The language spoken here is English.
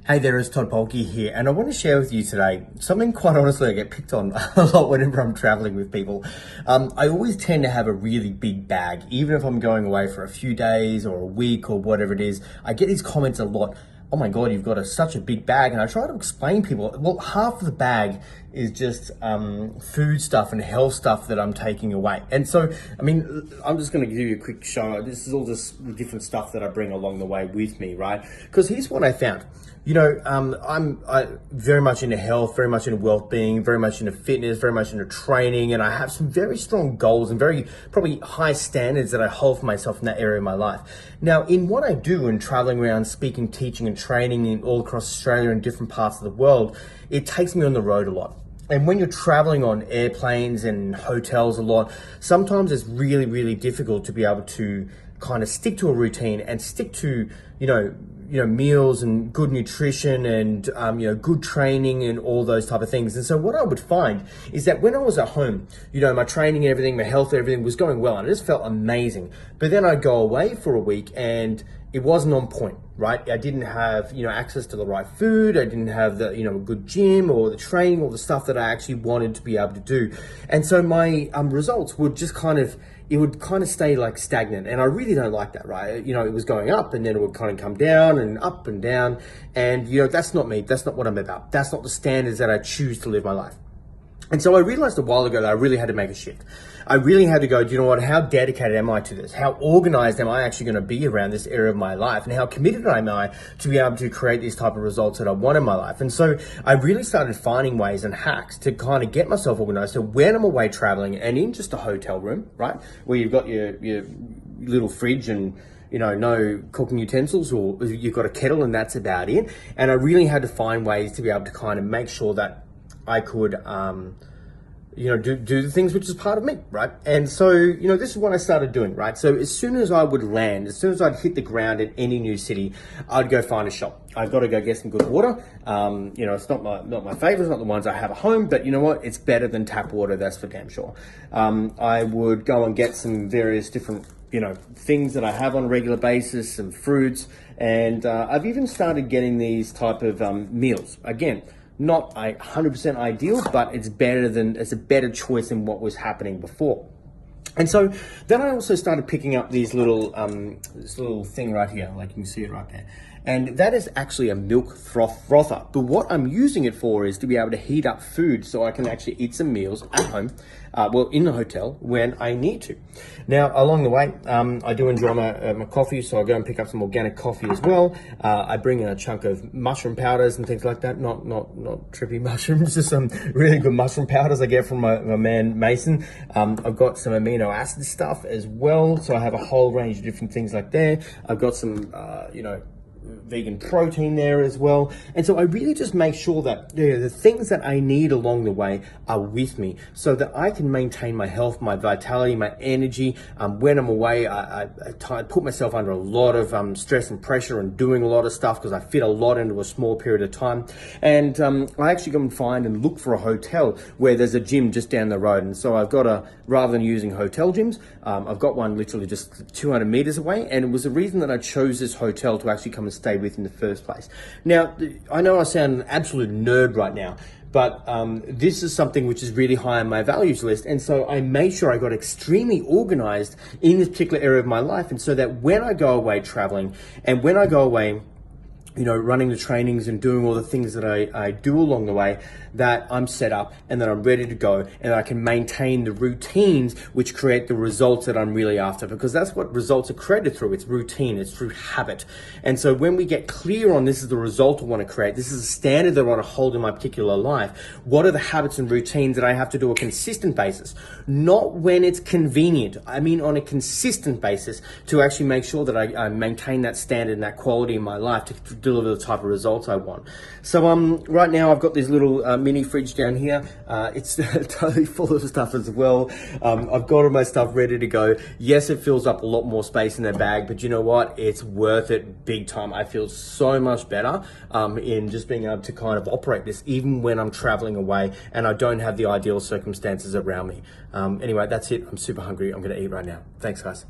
Hey there, it's Todd Polke here, and I want to share with you today something quite honestly I get picked on a lot whenever I'm traveling with people. I always tend to have a really big bag, even if I'm going away for a few days or a week or whatever it is. I get these comments a lot. Oh my God, you've got such a big bag. And I try to explain to people, well, half of the bag is just food stuff and health stuff that I'm taking away. And so, I mean, I'm just going to give you a quick show. This is all just different stuff that I bring along the way with me, right? Because here's what I found. You know, I'm very much into health, very much into well-being, very much into fitness, very much into training, and I have some very strong goals and very probably high standards that I hold for myself in that area of my life. Now, in what I do and traveling around speaking, teaching, and training in all across Australia and different parts of the world, it takes me on the road a lot. And when you're traveling on airplanes and hotels a lot, sometimes it's really, really difficult to be able to kind of stick to a routine and stick to, you know, meals and good nutrition and, good training and all those type of things. And so what I would find is that when I was at home, my training and everything, my health, everything was going well and it just felt amazing. But then I'd go away for a week and it wasn't on point, right? I didn't have, access to the right food. I didn't have the, a good gym or the training or the stuff that I actually wanted to be able to do. And so my results would just it would kind of stay like stagnant. And I really don't like that, right? It was going up and then it would kind of come down and up and down. And, that's not me. That's not what I'm about. That's not the standards that I choose to live my life. And so I realized a while ago that I really had to make a shift. I really had to go, do you know what, how dedicated am I to this? How organized am I actually going to be around this area of my life? And how committed am I to be able to create these type of results that I want in my life? And so I really started finding ways and hacks to kind of get myself organized. So when I'm away traveling and in just a hotel room, right, where you've got your little fridge and no cooking utensils, or you've got a kettle and that's about it. And I really had to find ways to be able to kind of make sure that I could, do the things which is part of me, right? And so, this is what I started doing, right? So as soon as I would land, as soon as I'd hit the ground in any new city, I'd go find a shop. I've got to go get some good water. It's not my favorite, it's not the ones I have at home, but you know what? It's better than tap water, that's for damn sure. I would go and get some various different things that I have on a regular basis, some fruits, and I've even started getting these type of meals. Again, not 100% ideal, but it's a better choice than what was happening before. And so then I also started picking up these this little thing right here, like you can see it right there. And that is actually a milk frother. But what I'm using it for is to be able to heat up food so I can actually eat some meals at home, in the hotel when I need to. Now, along the way, I do enjoy my coffee, so I go and pick up some organic coffee as well. I bring in a chunk of mushroom powders and things like that. Not trippy mushrooms, just some really good mushroom powders I get from my man Mason. I've got some amino acid stuff as well, so I have a whole range of different things like that. I've got some, vegan protein there as well. And so I really just make sure that the things that I need along the way are with me so that I can maintain my health, my vitality, my energy. When I'm away, I put myself under a lot of stress and pressure and doing a lot of stuff because I fit a lot into a small period of time. And I actually go and find and look for a hotel where there's a gym just down the road. And so I've got rather than using hotel gyms, I've got one literally just 200 meters away. And it was the reason that I chose this hotel to actually come and stay with in the first place. Now, I know I sound an absolute nerd right now, but this is something which is really high on my values list. And so I made sure I got extremely organized in this particular area of my life. And so that when I go away traveling and when I go away, running the trainings and doing all the things that I do along the way, that I'm set up and that I'm ready to go and I can maintain the routines which create the results that I'm really after, because that's what results are created through. It's routine, it's through habit. And so when we get clear on this is the result I want to create, this is a standard that I want to hold in my particular life, what are the habits and routines that I have to do on a consistent basis? Not when it's convenient. I mean on a consistent basis to actually make sure that I maintain that standard and that quality in my life to deliver the type of results I want. So right now I've got this little mini fridge down here. It's totally full of stuff as well. I've got all my stuff ready to go. Yes, it fills up a lot more space in the bag, but you know what? It's worth it big time. I feel so much better in just being able to kind of operate this even when I'm traveling away and I don't have the ideal circumstances around me. Anyway, that's it. I'm super hungry. I'm going to eat right now. Thanks, guys.